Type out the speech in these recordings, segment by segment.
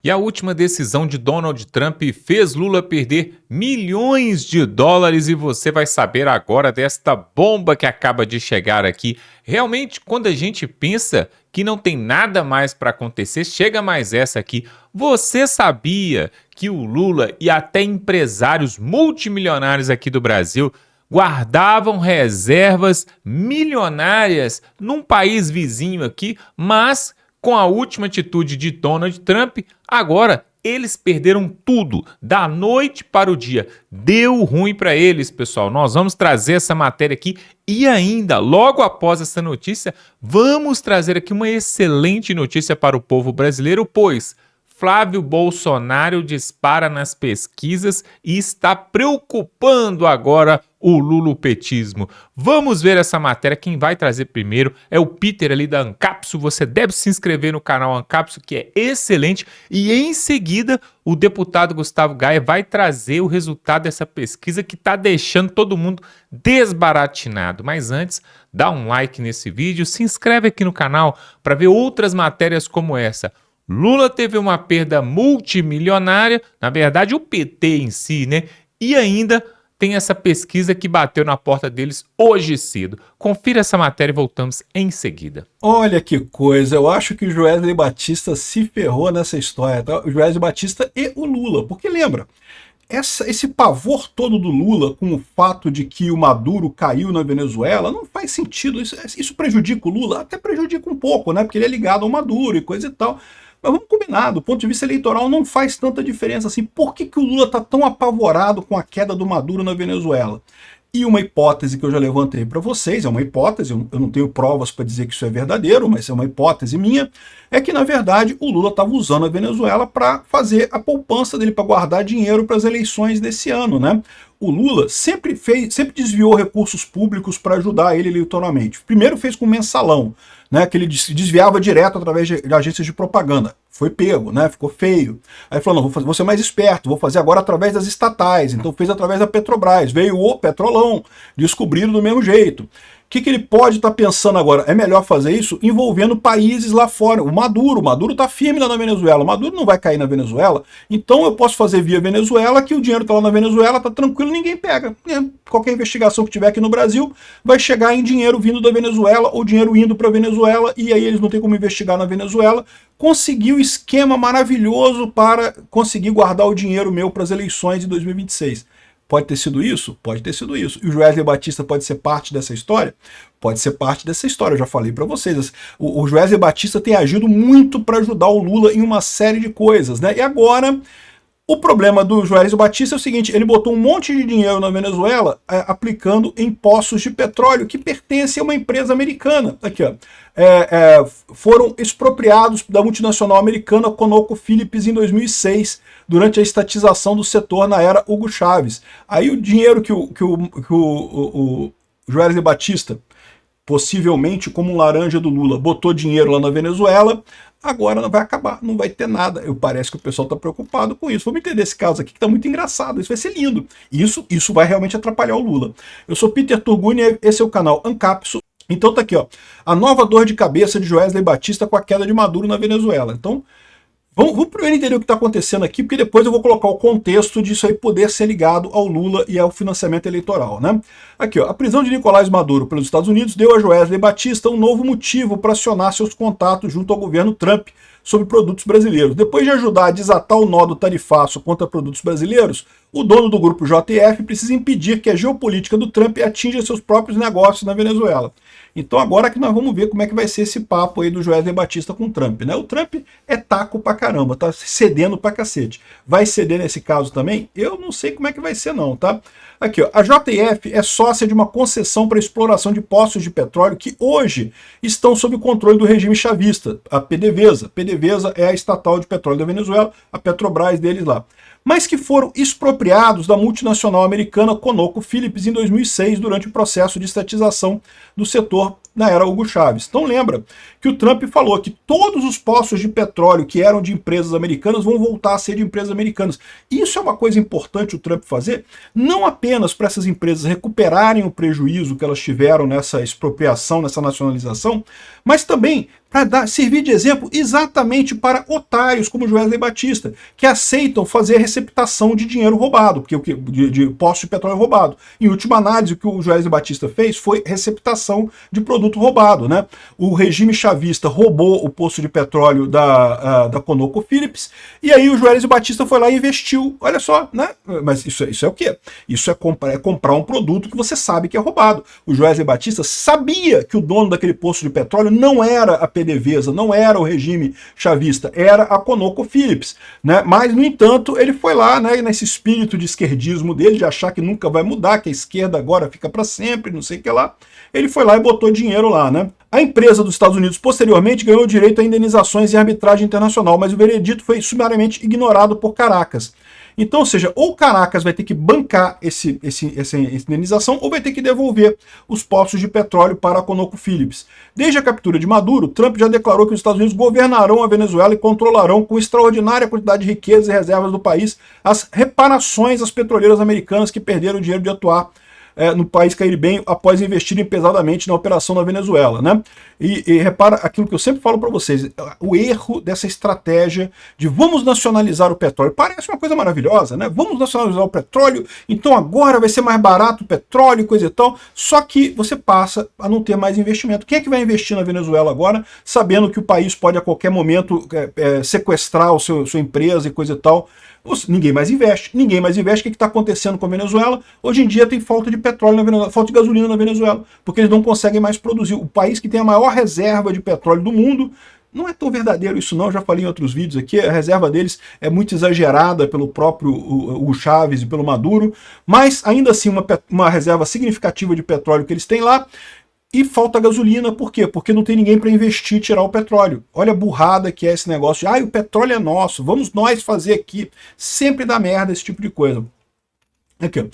E a última decisão de Donald Trump fez Lula perder milhões de dólares e você vai saber agora desta bomba que acaba de chegar aqui. Realmente, quando a gente pensa que não tem nada mais para acontecer, chega mais essa aqui. Você sabia que o Lula e até empresários multimilionários aqui do Brasil guardavam reservas milionárias num país vizinho aqui, mas com a última atitude de Donald Trump, agora eles perderam tudo, da noite para o dia. Deu ruim para eles, pessoal. Nós vamos trazer essa matéria aqui e ainda, logo após essa notícia, vamos trazer aqui uma excelente notícia para o povo brasileiro, pois Flávio Bolsonaro dispara nas pesquisas e está preocupando agora o lulopetismo. Vamos ver essa matéria. Quem vai trazer primeiro é o Peter ali da Ancapsu. Você deve se inscrever no canal Ancapsu, que é excelente. E em seguida, o deputado Gustavo Gaia vai trazer o resultado dessa pesquisa que está deixando todo mundo desbaratinado. Mas antes, dá um like nesse vídeo, se inscreve aqui no canal para ver outras matérias como essa. Lula teve uma perda multimilionária, na verdade o PT em si, né? E ainda tem essa pesquisa que bateu na porta deles hoje cedo. Confira essa matéria e voltamos em seguida. Olha que coisa, eu acho que o Joesley Batista se ferrou nessa história, tá? O Joesley Batista e o Lula, porque lembra, esse pavor todo do Lula com o fato de que o Maduro caiu na Venezuela não faz sentido, isso prejudica o Lula? Até prejudica um pouco, né? Porque ele é ligado ao Maduro e coisa e tal. Mas vamos combinar, do ponto de vista eleitoral não faz tanta diferença assim. Por que o Lula está tão apavorado com a queda do Maduro na Venezuela? E uma hipótese que eu já levantei para vocês, é uma hipótese, eu não tenho provas para dizer que isso é verdadeiro, mas é uma hipótese minha, é que na verdade o Lula estava usando a Venezuela para fazer a poupança dele, para guardar dinheiro para as eleições desse ano, né? O Lula sempre desviou recursos públicos para ajudar ele eleitoralmente. Primeiro fez com o mensalão, né, que ele desviava direto através de agências de propaganda. Foi pego, né, ficou feio. Aí falou, não, vou ser mais esperto, vou fazer agora através das estatais. Então fez através da Petrobras. Veio o Petrolão, descobriram do mesmo jeito. O que ele pode estar pensando agora? É melhor fazer isso envolvendo países lá fora. O Maduro está firme lá na Venezuela. O Maduro não vai cair na Venezuela. Então eu posso fazer via Venezuela, que o dinheiro está lá na Venezuela, está tranquilo, ninguém pega. Qualquer investigação que tiver aqui no Brasil vai chegar em dinheiro vindo da Venezuela ou dinheiro indo para a Venezuela e aí eles não têm como investigar na Venezuela. Conseguiu um esquema maravilhoso para conseguir guardar o dinheiro meu para as eleições de 2026. Pode ter sido isso? Pode ter sido isso. E o Joesley Batista pode ser parte dessa história? Pode ser parte dessa história, eu já falei para vocês. O Joesley Batista tem agido muito para ajudar o Lula em uma série de coisas, né? E agora, o problema do Joesley Batista é o seguinte, ele botou um monte de dinheiro na Venezuela aplicando em poços de petróleo que pertencem a uma empresa americana. Aqui, ó. Foram expropriados da multinacional americana ConocoPhillips em 2006, durante a estatização do setor na era Hugo Chávez. Aí o dinheiro que o Joesley Batista, possivelmente como um laranja do Lula, botou dinheiro lá na Venezuela, agora não vai acabar, não vai ter nada. Parece que o pessoal está preocupado com isso. Vamos entender esse caso aqui que está muito engraçado, isso vai ser lindo. Isso vai realmente atrapalhar o Lula. Eu sou Peter Turguni, esse é o canal Ancapsu. Então tá aqui, ó, a nova dor de cabeça de Joesley Batista com a queda de Maduro na Venezuela. Então, vamos primeiro entender o que está acontecendo aqui, porque depois eu vou colocar o contexto disso aí poder ser ligado ao Lula e ao financiamento eleitoral, né? Aqui, ó, a prisão de Nicolás Maduro pelos Estados Unidos deu a Joesley Batista um novo motivo para acionar seus contatos junto ao governo Trump sobre produtos brasileiros. Depois de ajudar a desatar o nó do tarifaço contra produtos brasileiros, o dono do grupo JF precisa impedir que a geopolítica do Trump atinja seus próprios negócios na Venezuela. Então agora que nós vamos ver como é que vai ser esse papo aí do Joesley Batista com o Trump, né? O Trump é taco pra caramba, tá cedendo pra cacete. Vai ceder nesse caso também? Eu não sei como é que vai ser não, tá? Aqui, ó, a JF é sócia de uma concessão para exploração de poços de petróleo que hoje estão sob o controle do regime chavista, a PDVSA. A PDVSA é a estatal de petróleo da Venezuela, a Petrobras deles lá, mas que foram expropriados da multinacional americana ConocoPhillips em 2006 durante o processo de estatização do setor na era Hugo Chávez. Então lembra que o Trump falou que todos os poços de petróleo que eram de empresas americanas vão voltar a ser de empresas americanas. Isso é uma coisa importante o Trump fazer, não apenas para essas empresas recuperarem o prejuízo que elas tiveram nessa expropriação, nessa nacionalização, mas também para servir de exemplo exatamente para otários como Joesley Batista, que aceitam fazer receptação de dinheiro roubado, porque de poços de petróleo roubado. Em última análise, o que o Joesley Batista fez foi receptação de produto roubado, né? O regime chavista roubou o poço de petróleo da ConocoPhillips, e aí o Joesley Batista foi lá e investiu. Olha só, né? Mas isso é o quê? Isso é comprar um produto que você sabe que é roubado. O Joesley Batista sabia que o dono daquele poço de petróleo não era a PDVSA, não era o regime chavista, era a ConocoPhillips, né? Mas, no entanto, ele foi lá, né, nesse espírito de esquerdismo dele, de achar que nunca vai mudar, que a esquerda agora fica para sempre, não sei o que lá. Ele foi lá e botou dinheiro lá, né? A empresa dos Estados Unidos, posteriormente, ganhou direito a indenizações e arbitragem internacional, mas o veredito foi sumariamente ignorado por Caracas. Então, ou seja, ou Caracas vai ter que bancar essa indenização ou vai ter que devolver os poços de petróleo para a ConocoPhillips. Desde a captura de Maduro, Trump já declarou que os Estados Unidos governarão a Venezuela e controlarão com extraordinária quantidade de riquezas e reservas do país as reparações às petroleiras americanas que perderam o dinheiro de atuar no país caribenho após investirem pesadamente na operação na Venezuela, né? E repara aquilo que eu sempre falo para vocês, o erro dessa estratégia de vamos nacionalizar o petróleo. Parece uma coisa maravilhosa, né? Vamos nacionalizar o petróleo, então agora vai ser mais barato o petróleo e coisa e tal, só que você passa a não ter mais investimento. Quem é que vai investir na Venezuela agora, sabendo que o país pode a qualquer momento sequestrar sua empresa e coisa e tal? Ninguém mais investe. Ninguém mais investe. O que está acontecendo com a Venezuela? Hoje em dia tem falta de petróleo na Venezuela, falta de gasolina na Venezuela, porque eles não conseguem mais produzir. O país que tem a maior reserva de petróleo do mundo, não é tão verdadeiro isso não, eu já falei em outros vídeos aqui, a reserva deles é muito exagerada pelo próprio o Chávez e pelo Maduro, mas ainda assim uma reserva significativa de petróleo que eles têm lá. E falta gasolina, por quê? Porque não tem ninguém para investir e tirar o petróleo. Olha a burrada que é esse negócio de o petróleo é nosso, vamos nós fazer aqui. Sempre dá merda esse tipo de coisa. Aqui, ó.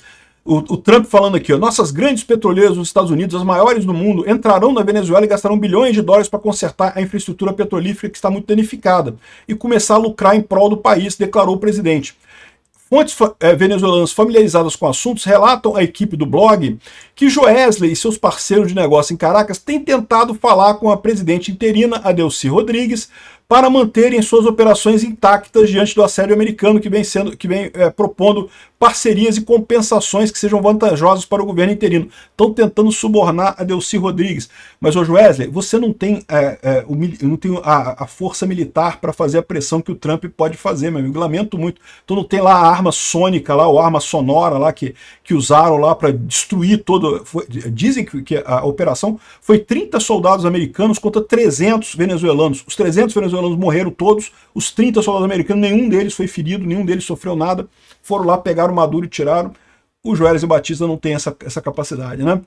O Trump falando aqui, ó, nossas grandes petroleiras dos Estados Unidos, as maiores do mundo, entrarão na Venezuela e gastarão bilhões de dólares para consertar a infraestrutura petrolífera que está muito danificada e começar a lucrar em prol do país, declarou o presidente. Fontes venezuelanas familiarizadas com assuntos relatam à equipe do blog que Joesley e seus parceiros de negócio em Caracas têm tentado falar com a presidente interina, Adelcy Rodrigues, para manterem suas operações intactas diante do assédio americano que vem propondo parcerias e compensações que sejam vantajosas para o governo interino. Estão tentando subornar Adelcy Rodrigues. Mas, Joesley, você não tem, a força militar para fazer a pressão que o Trump pode fazer, meu amigo. Lamento muito. Tu não tem lá a arma sônica, lá, ou a arma sonora lá que usaram lá para destruir todo. Dizem que a operação foi 30 soldados americanos contra 300 venezuelanos. Os 300 venezuelanos morreram todos, os 30 soldados americanos, nenhum deles foi ferido, nenhum deles sofreu nada. Foram lá, pegaram o Maduro e tiraram. O Joesley Batista não tem essa capacidade, né?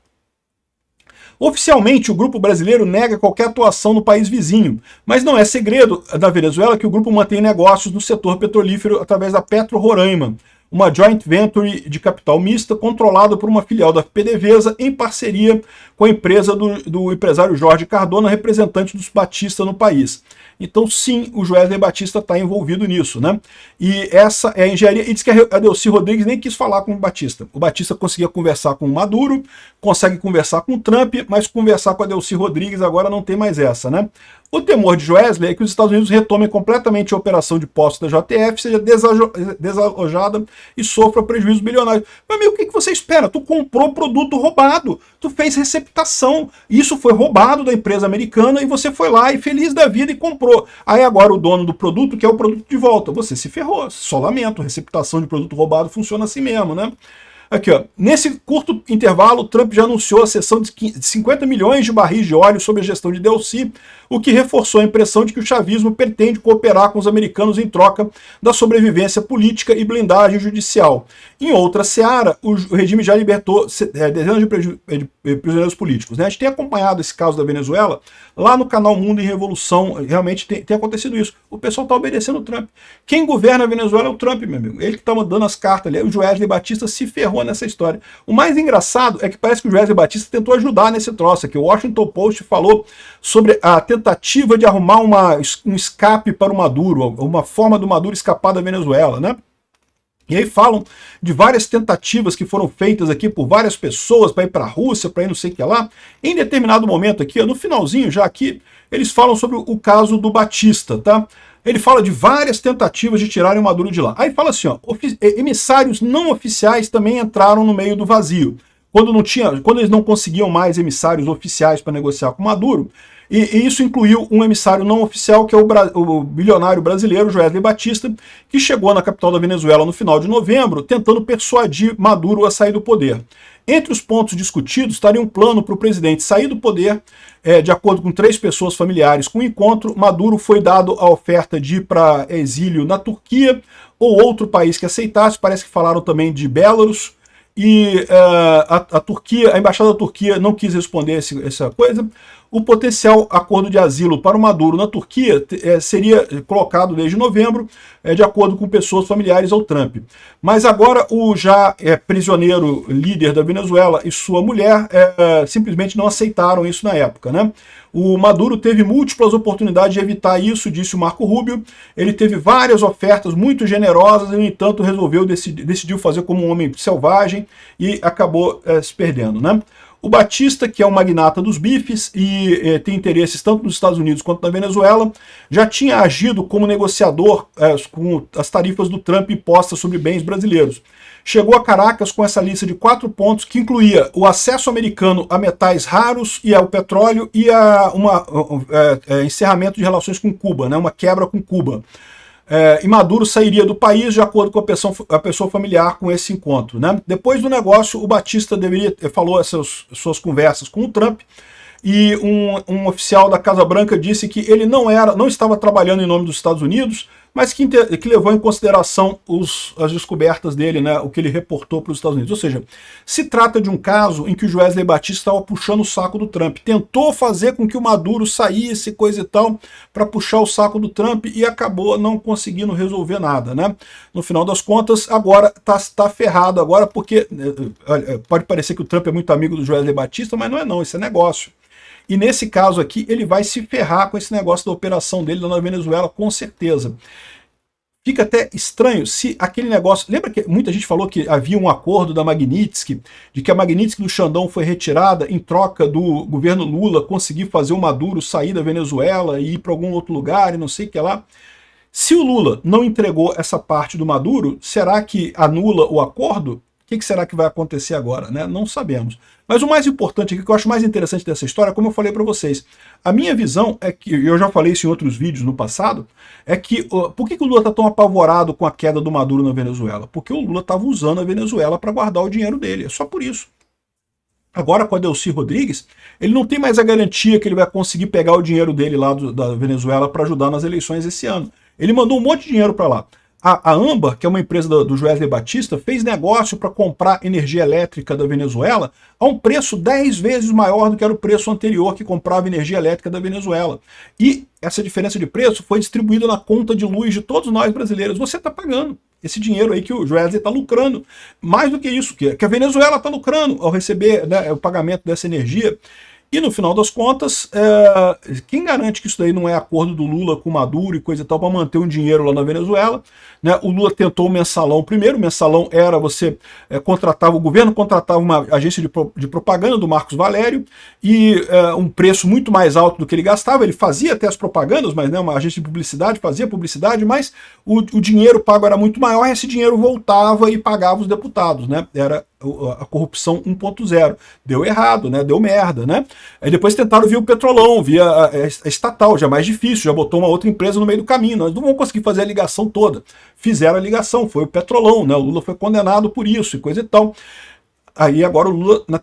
Oficialmente, o grupo brasileiro nega qualquer atuação no país vizinho, mas não é segredo da Venezuela que o grupo mantém negócios no setor petrolífero através da Petro Roraima, uma joint venture de capital mista controlada por uma filial da PDVSA em parceria com a empresa do empresário Jorge Cardona, representante dos Batista no país. Então, sim, o Joesley Batista está envolvido nisso, né? E essa é a engenharia. E diz que a Adelcy Rodrigues nem quis falar com o Batista. O Batista conseguia conversar com o Maduro, consegue conversar com o Trump, mas conversar com a Adelcy Rodrigues agora não tem mais essa, né? O temor de Joesley é que os Estados Unidos retomem completamente a operação de posse da JTF, seja desalojada e sofra prejuízos bilionários. Mas, amigo, o que você espera? Tu comprou produto roubado, tu fez receptação, isso foi roubado da empresa americana e você foi lá e feliz da vida e comprou. Aí agora o dono do produto quer o produto de volta. Você se ferrou, só lamento, receptação de produto roubado funciona assim mesmo, né? Aqui, ó. Nesse curto intervalo, Trump já anunciou a cessão de 50 milhões de barris de óleo sob a gestão de Adelcy, o que reforçou a impressão de que o chavismo pretende cooperar com os americanos em troca da sobrevivência política e blindagem judicial. Em outra seara, o regime já libertou dezenas de prisioneiros políticos, né? A gente tem acompanhado esse caso da Venezuela, lá no canal Mundo em Revolução, realmente tem acontecido isso. O pessoal está obedecendo o Trump. Quem governa a Venezuela é o Trump, meu amigo. Ele que está mandando as cartas ali. O Joesley Batista se ferrou nessa história. O mais engraçado é que parece que o Joesley Batista tentou ajudar nesse troço aqui. O Washington Post falou sobre a tentativa de arrumar um escape para o Maduro, uma forma do Maduro escapar da Venezuela, né? E aí falam de várias tentativas que foram feitas aqui por várias pessoas para ir para a Rússia, para ir não sei o que lá. Em determinado momento aqui, no finalzinho já aqui, eles falam sobre o caso do Batista, tá? Ele fala de várias tentativas de tirarem o Maduro de lá. Aí fala assim, ó, emissários não oficiais também entraram no meio do vazio. Quando eles não conseguiam mais emissários oficiais para negociar com o Maduro, e isso incluiu um emissário não oficial, que é o bilionário brasileiro Joesley Batista, que chegou na capital da Venezuela no final de novembro, tentando persuadir Maduro a sair do poder. Entre os pontos discutidos estaria um plano para o presidente sair do poder, de acordo com 3 pessoas familiares com o encontro. Maduro foi dado a oferta de ir para exílio na Turquia, ou outro país que aceitasse, parece que falaram também de Belarus, e a Turquia, a embaixada da Turquia não quis responder essa coisa. O potencial acordo de asilo para o Maduro na Turquia seria colocado desde novembro, de acordo com pessoas familiares ao Trump. Mas agora o já prisioneiro líder da Venezuela e sua mulher simplesmente não aceitaram isso na época, né? O Maduro teve múltiplas oportunidades de evitar isso, disse o Marco Rubio. Ele teve várias ofertas muito generosas e, no entanto, decidiu fazer como um homem selvagem e acabou se perdendo, né? O Batista, que é um magnata dos bifes e tem interesses tanto nos Estados Unidos quanto na Venezuela, já tinha agido como negociador com as tarifas do Trump impostas sobre bens brasileiros. Chegou a Caracas com essa lista de 4 pontos que incluía o acesso americano a metais raros e ao petróleo e encerramento de relações com Cuba, né, uma quebra com Cuba. E Maduro sairia do país de acordo com a pessoa familiar com esse encontro, né? Depois do negócio, o Batista falou essas suas conversas com o Trump, e um oficial da Casa Branca disse que ele não estava trabalhando em nome dos Estados Unidos, mas que levou em consideração as descobertas dele, né, o que ele reportou para os Estados Unidos. Ou seja, se trata de um caso em que o Joesley Batista estava puxando o saco do Trump. Tentou fazer com que o Maduro saísse, coisa e tal, para puxar o saco do Trump e acabou não conseguindo resolver nada, né? No final das contas, agora tá ferrado agora, porque pode parecer que o Trump é muito amigo do Joesley Batista, mas não é não, isso é negócio. E nesse caso aqui, ele vai se ferrar com esse negócio da operação dele lá na Venezuela, com certeza. Fica até estranho se aquele negócio... Lembra que muita gente falou que havia um acordo da Magnitsky, de que a Magnitsky do Xandão foi retirada em troca do governo Lula conseguir fazer o Maduro sair da Venezuela e ir para algum outro lugar e não sei o que lá. Se o Lula não entregou essa parte do Maduro, será que anula o acordo? O que será que vai acontecer agora, né? Não sabemos. Mas o mais importante aqui, que eu acho mais interessante dessa história, como eu falei para vocês, a minha visão é que, eu já falei isso em outros vídeos no passado, é que, por que o Lula está tão apavorado com a queda do Maduro na Venezuela? Porque o Lula estava usando a Venezuela para guardar o dinheiro dele, é só por isso. Agora, com a Delcy Rodrigues, ele não tem mais a garantia que ele vai conseguir pegar o dinheiro dele lá da Venezuela para ajudar nas eleições esse ano. Ele mandou um monte de dinheiro para lá. A Amba, que é uma empresa do Joesley Batista, fez negócio para comprar energia elétrica da Venezuela a um preço 10 vezes maior do que era o preço anterior que comprava energia elétrica da Venezuela. E essa diferença de preço foi distribuída na conta de luz de todos nós brasileiros. Você está pagando esse dinheiro aí que o Joesley está lucrando. Mais do que isso, que a Venezuela está lucrando ao receber, né, o pagamento dessa energia. E no final das contas, quem garante que isso daí não é acordo do Lula com o Maduro e coisa e tal para manter um dinheiro lá na Venezuela? Né? O Lula tentou o mensalão primeiro. O mensalão era o governo contratava uma agência de propaganda do Marcos Valério e um preço muito mais alto do que ele gastava. Ele fazia até as propagandas, mas né, uma agência de publicidade fazia publicidade, mas o dinheiro pago era muito maior e esse dinheiro voltava e pagava os deputados, né? Era a corrupção 1.0. Deu errado, né? Deu merda, né? Aí depois tentaram via o Petrolão, via a estatal, já é mais difícil, já botou uma outra empresa no meio do caminho. Nós não vamos conseguir fazer a ligação toda. Fizeram a ligação, foi o Petrolão, né? O Lula foi condenado por isso e coisa e tal. Aí agora o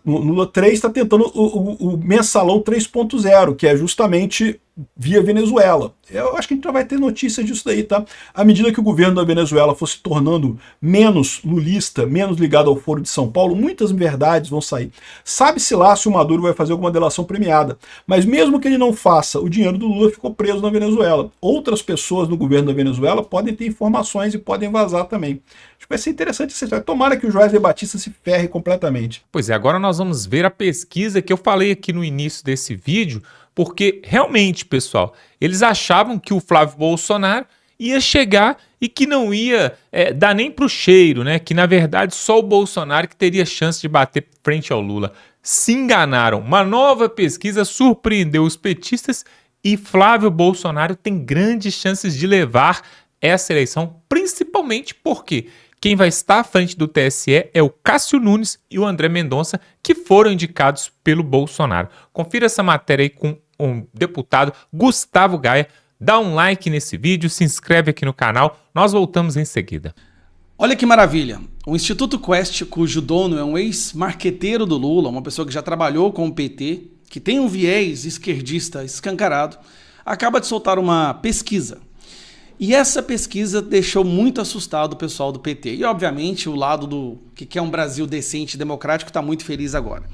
Lula 3 está tentando o mensalão 3.0, que é justamente via Venezuela. Eu acho que a gente já vai ter notícia disso daí, tá? À medida que o governo da Venezuela for se tornando menos lulista, menos ligado ao Foro de São Paulo, muitas verdades vão sair. Sabe-se lá se o Maduro vai fazer alguma delação premiada. Mas mesmo que ele não faça, o dinheiro do Lula ficou preso na Venezuela. Outras pessoas no governo da Venezuela podem ter informações e podem vazar também. Acho que vai ser interessante essa história. Tomara que o Joesley Batista se ferre completamente. Pois é, agora nós vamos ver a pesquisa que eu falei aqui no início desse vídeo, porque realmente, pessoal, eles achavam que o Flávio Bolsonaro ia chegar e que não ia dar nem pro cheiro, né? Que na verdade só o Bolsonaro que teria chance de bater frente ao Lula. Se enganaram. Uma nova pesquisa surpreendeu os petistas e Flávio Bolsonaro tem grandes chances de levar essa eleição, principalmente porque quem vai estar à frente do TSE é o Cássio Nunes e o André Mendonça, que foram indicados pelo Bolsonaro. Confira essa matéria aí com o deputado Gustavo Gaia. Dá um like nesse vídeo, se inscreve aqui no canal. Nós voltamos em seguida. Olha que maravilha. O Instituto Quest, cujo dono é um ex-marqueteiro do Lula, uma pessoa que já trabalhou com o PT, que tem um viés esquerdista escancarado, acaba de soltar uma pesquisa. E essa pesquisa deixou muito assustado o pessoal do PT. E, obviamente, o lado do que quer um Brasil decente e democrático está muito feliz agora.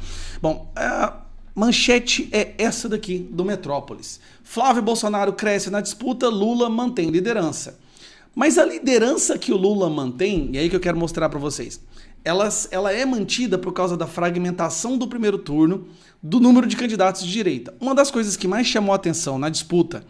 Bom, a manchete é essa daqui, do Metrópolis. Flávio Bolsonaro cresce na disputa, Lula mantém liderança. Mas a liderança que o Lula mantém, e aí que eu quero mostrar para vocês, ela é mantida por causa da fragmentação do primeiro turno, do número de candidatos de direita. Uma das coisas que mais chamou a atenção na disputa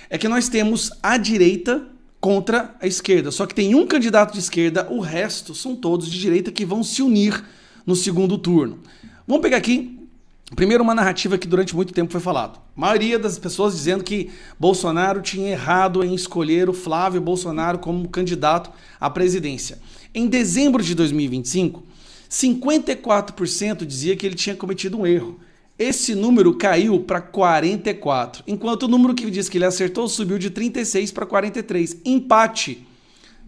é que nós temos a direita contra a esquerda. Só que tem um candidato de esquerda, o resto são todos de direita que vão se unir no segundo turno. Vamos pegar aqui, primeiro, uma narrativa que durante muito tempo foi falado. A maioria das pessoas dizendo que Bolsonaro tinha errado em escolher o Flávio Bolsonaro como candidato à presidência. Em dezembro de 2025, 54% dizia que ele tinha cometido um erro. Esse número caiu para 44%, enquanto o número que diz que ele acertou subiu de 36% para 43%. Empate.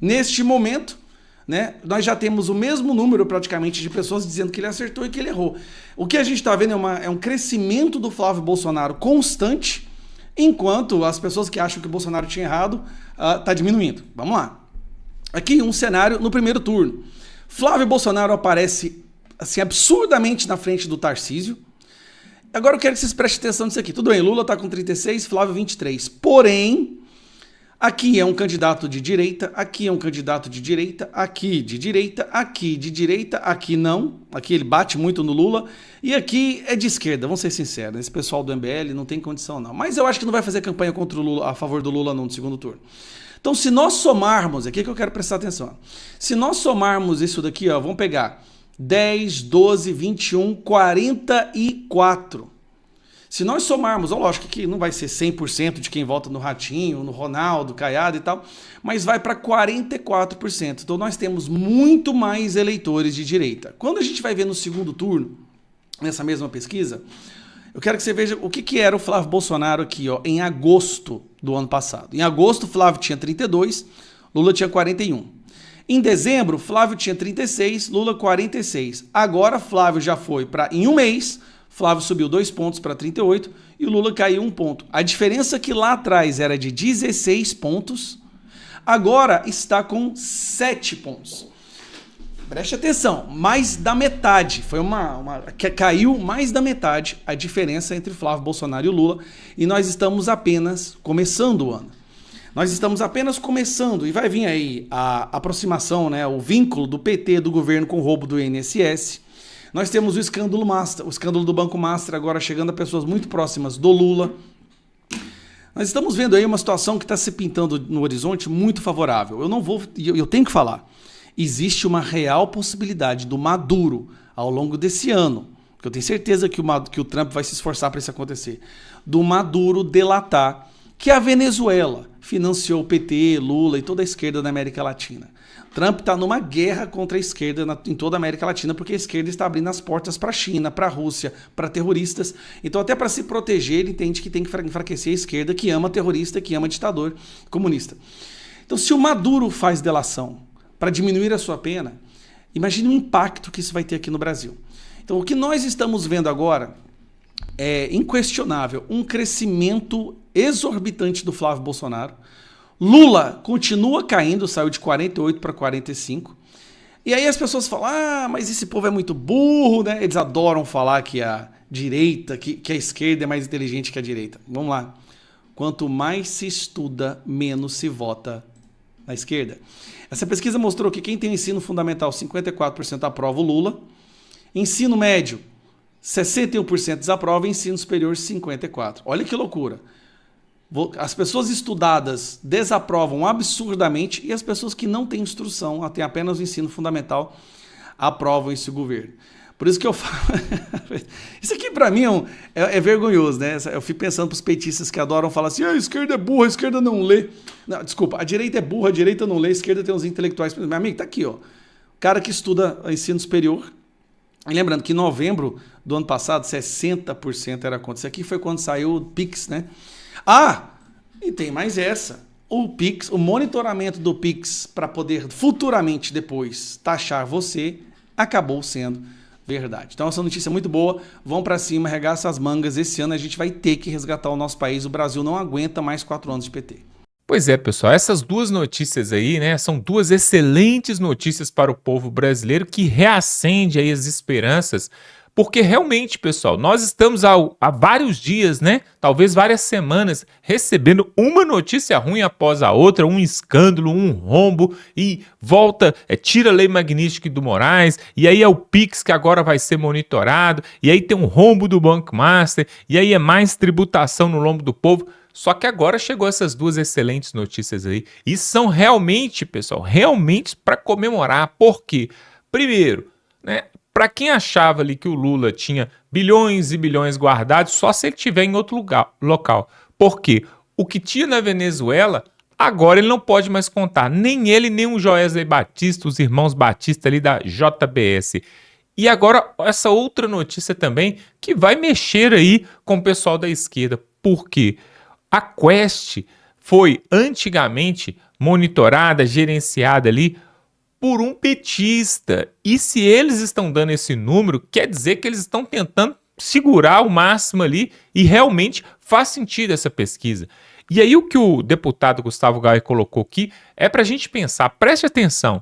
Neste momento, né, nós já temos o mesmo número praticamente de pessoas dizendo que ele acertou e que ele errou. O que a gente está vendo é um crescimento do Flávio Bolsonaro constante, enquanto as pessoas que acham que o Bolsonaro tinha errado está diminuindo. Vamos lá. Aqui um cenário no primeiro turno. Flávio Bolsonaro aparece assim, absurdamente na frente do Tarcísio. Agora eu quero que vocês prestem atenção nisso aqui. Tudo bem, Lula está com 36, Flávio 23. Porém, aqui é um candidato de direita, aqui é um candidato de direita, aqui de direita, aqui de direita, aqui não. Aqui ele bate muito no Lula. E aqui é de esquerda, vamos ser sinceros. Esse pessoal do MBL não tem condição não. Mas eu acho que não vai fazer campanha contra o Lula, a favor do Lula não, no segundo turno. Então, se nós somarmos, aqui é que eu quero prestar atenção. Se nós somarmos isso daqui, ó, vamos pegar 10, 12, 21, 44. Se nós somarmos, ó, lógico que não vai ser 100% de quem vota no Ratinho, no Ronaldo, Caiado e tal, mas vai para 44%. Então nós temos muito mais eleitores de direita. Quando a gente vai ver no segundo turno, nessa mesma pesquisa, eu quero que você veja o que era o Flávio Bolsonaro aqui, ó, em agosto do ano passado. Em agosto, Flávio tinha 32, Lula tinha 41. Em dezembro, Flávio tinha 36, Lula 46. Agora, Flávio já foi para, em um mês, Flávio subiu 2 pontos para 38 e o Lula caiu 1 ponto. A diferença que lá atrás era de 16 pontos, agora está com 7 pontos. Preste atenção, mais da metade, caiu mais da metade a diferença entre Flávio Bolsonaro e o Lula, e nós estamos apenas começando o ano. Nós estamos apenas começando, e vai vir aí a aproximação, né, o vínculo do PT, do governo, com o roubo do INSS. Nós temos o escândalo Master, o escândalo do Banco Master agora chegando a pessoas muito próximas do Lula. Nós estamos vendo aí uma situação que está se pintando no horizonte muito favorável. Eu tenho que falar. Existe uma real possibilidade do Maduro, ao longo desse ano, que eu tenho certeza que o Trump vai se esforçar para isso acontecer, do Maduro delatar que a Venezuela financiou o PT, Lula e toda a esquerda da América Latina. Trump está numa guerra contra a esquerda em toda a América Latina, porque a esquerda está abrindo as portas para a China, para a Rússia, para terroristas. Então, até para se proteger, ele entende que tem que enfraquecer a esquerda, que ama terrorista, que ama ditador comunista. Então, se o Maduro faz delação para diminuir a sua pena, imagine o impacto que isso vai ter aqui no Brasil. Então, o que nós estamos vendo agora é inquestionável um crescimento exorbitante do Flávio Bolsonaro. Lula continua caindo, saiu de 48 para 45. E aí as pessoas falam, mas esse povo é muito burro, né? Eles adoram falar que a direita, que a esquerda é mais inteligente que a direita. Vamos lá. Quanto mais se estuda, menos se vota na esquerda. Essa pesquisa mostrou que quem tem ensino fundamental, 54% aprova o Lula. Ensino médio, 61% desaprova. Ensino superior, 54%. Olha que loucura. As pessoas estudadas desaprovam absurdamente e as pessoas que não têm instrução, têm apenas o ensino fundamental, aprovam esse governo. Por isso que eu falo... Isso aqui pra mim é vergonhoso, né? Eu fico pensando pros petistas que adoram falar assim, a esquerda é burra, a esquerda não lê. Não, desculpa, a direita é burra, a direita não lê, a esquerda tem uns intelectuais. Meu amigo, tá aqui, ó. O cara que estuda ensino superior. E lembrando que em novembro do ano passado, 60% era contra. Isso aqui foi quando saiu o Pix, né? E tem mais essa. O Pix, o monitoramento do Pix para poder futuramente depois taxar você, acabou sendo verdade. Então essa notícia é muito boa, vão para cima, arregaça as mangas, esse ano a gente vai ter que resgatar o nosso país, o Brasil não aguenta mais 4 anos de PT. Pois é, pessoal, essas duas notícias aí, né, são duas excelentes notícias para o povo brasileiro que reacende aí as esperanças, porque realmente, pessoal, nós estamos há vários dias, né, talvez várias semanas, recebendo uma notícia ruim após a outra, um escândalo, um rombo, e volta, tira a lei magnífica do Moraes, e aí é o Pix que agora vai ser monitorado, e aí tem um rombo do Banco Master, e aí é mais tributação no lombo do povo. Só que agora chegou essas duas excelentes notícias aí, e são realmente, pessoal, realmente para comemorar. Por quê? Primeiro, né, para quem achava ali que o Lula tinha bilhões e bilhões guardados, só se ele estiver em outro local. Por quê? O que tinha na Venezuela, agora ele não pode mais contar. Nem ele, nem o Joesley Batista, os irmãos Batista ali da JBS. E agora essa outra notícia também, que vai mexer aí com o pessoal da esquerda. Por quê? A Quest foi antigamente monitorada, gerenciada ali por um petista. E se eles estão dando esse número, quer dizer que eles estão tentando segurar o máximo ali e realmente faz sentido essa pesquisa. E aí o que o deputado Gustavo Gaia colocou aqui é para a gente pensar, preste atenção.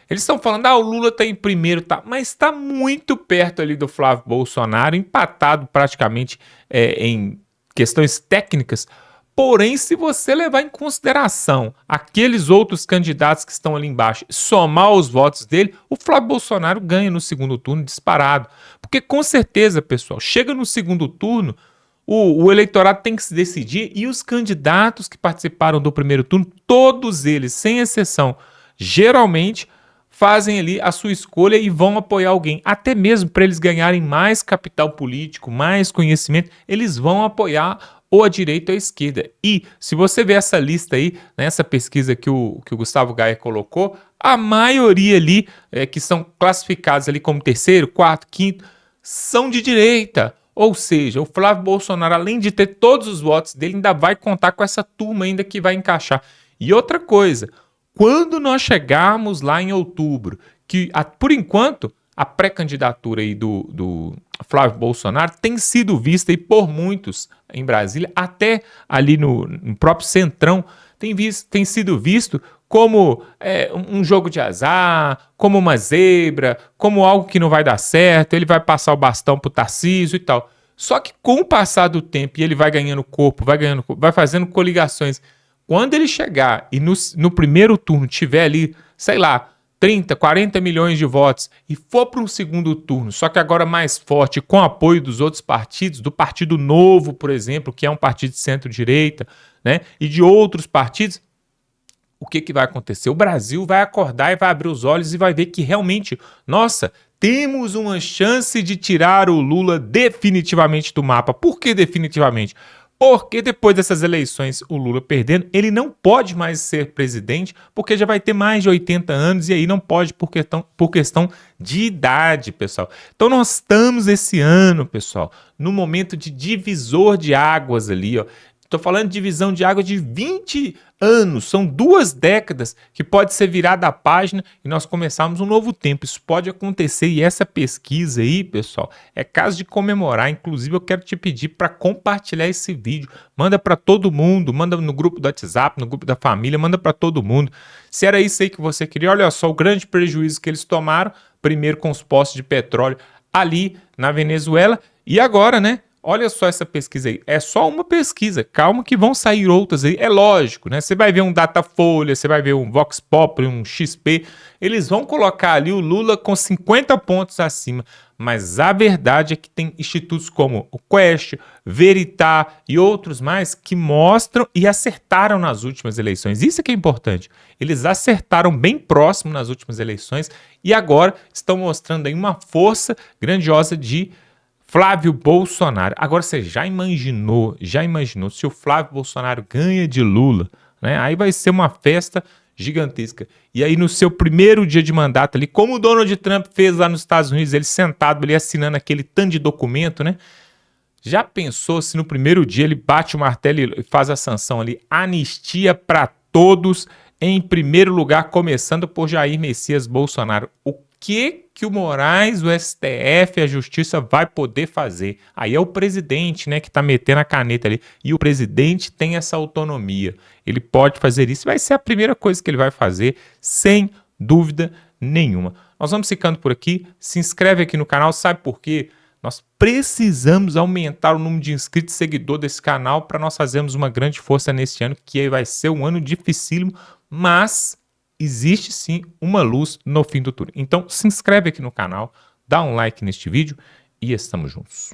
Eles estão falando, o Lula está em primeiro, tá, mas está muito perto ali do Flávio Bolsonaro, empatado praticamente em questões técnicas. Porém, se você levar em consideração aqueles outros candidatos que estão ali embaixo, somar os votos dele, o Flávio Bolsonaro ganha no segundo turno disparado. Porque com certeza, pessoal, chega no segundo turno, o eleitorado tem que se decidir e os candidatos que participaram do primeiro turno, todos eles, sem exceção, geralmente fazem ali a sua escolha e vão apoiar alguém. Até mesmo para eles ganharem mais capital político, mais conhecimento, eles vão apoiar ou a direita ou a esquerda. E se você ver essa lista aí, nessa pesquisa que o Gustavo Gaia colocou, a maioria ali que são classificados ali como terceiro, quarto, quinto, são de direita. Ou seja, o Flávio Bolsonaro, além de ter todos os votos dele, ainda vai contar com essa turma ainda que vai encaixar. E outra coisa, quando nós chegarmos lá em outubro, que por enquanto a pré-candidatura aí do Flávio Bolsonaro tem sido vista aí por muitos em Brasília, até ali no próprio Centrão, tem sido visto como um jogo de azar, como uma zebra, como algo que não vai dar certo, ele vai passar o bastão pro Tarcísio e tal. Só que com o passar do tempo, e ele vai ganhando corpo, vai fazendo coligações. Quando ele chegar e no primeiro turno tiver ali, sei lá, 30, 40 milhões de votos e for para um segundo turno, só que agora mais forte, com apoio dos outros partidos, do Partido Novo, por exemplo, que é um partido de centro-direita, né, e de outros partidos, o que vai acontecer? O Brasil vai acordar e vai abrir os olhos e vai ver que realmente, nossa, temos uma chance de tirar o Lula definitivamente do mapa. Por que definitivamente? Porque depois dessas eleições, o Lula perdendo, ele não pode mais ser presidente, porque já vai ter mais de 80 anos e aí não pode por questão de idade, pessoal. Então nós estamos esse ano, pessoal, no momento de divisor de águas ali, ó. Estou falando de divisão de água de 20 anos, são 2 décadas que pode ser virada a página e nós começarmos um novo tempo. Isso pode acontecer e essa pesquisa aí, pessoal, é caso de comemorar. Inclusive eu quero te pedir para compartilhar esse vídeo. Manda para todo mundo, manda no grupo do WhatsApp, no grupo da família, manda para todo mundo. Se era isso aí que você queria, olha só o grande prejuízo que eles tomaram, primeiro com os postos de petróleo ali na Venezuela e agora, né? Olha só essa pesquisa aí, é só uma pesquisa, calma que vão sair outras aí, é lógico, né? Você vai ver um Datafolha, você vai ver um Vox Populi, um XP, eles vão colocar ali o Lula com 50 pontos acima, mas a verdade é que tem institutos como o Quest, Veritá e outros mais que mostram e acertaram nas últimas eleições. Isso é que é importante. Eles acertaram bem próximo nas últimas eleições e agora estão mostrando aí uma força grandiosa de Flávio Bolsonaro. Agora você já imaginou se o Flávio Bolsonaro ganha de Lula, né? Aí vai ser uma festa gigantesca. E aí no seu primeiro dia de mandato ali, como o Donald Trump fez lá nos Estados Unidos, ele sentado ali assinando aquele tanto de documento, né? Já pensou se no primeiro dia ele bate o martelo e faz a sanção ali, anistia para todos, em primeiro lugar, começando por Jair Messias Bolsonaro. O que o Moraes, o STF, a Justiça vai poder fazer? Aí é o presidente, né, que tá metendo a caneta ali. E o presidente tem essa autonomia. Ele pode fazer isso. Vai ser a primeira coisa que ele vai fazer, sem dúvida nenhuma. Nós vamos ficando por aqui. Se inscreve aqui no canal. Sabe por quê? Nós precisamos aumentar o número de inscritos e seguidores desse canal para nós fazermos uma grande força neste ano, que vai ser um ano dificílimo, mas existe sim uma luz no fim do túnel. Então se inscreve aqui no canal, dá um like neste vídeo e estamos juntos.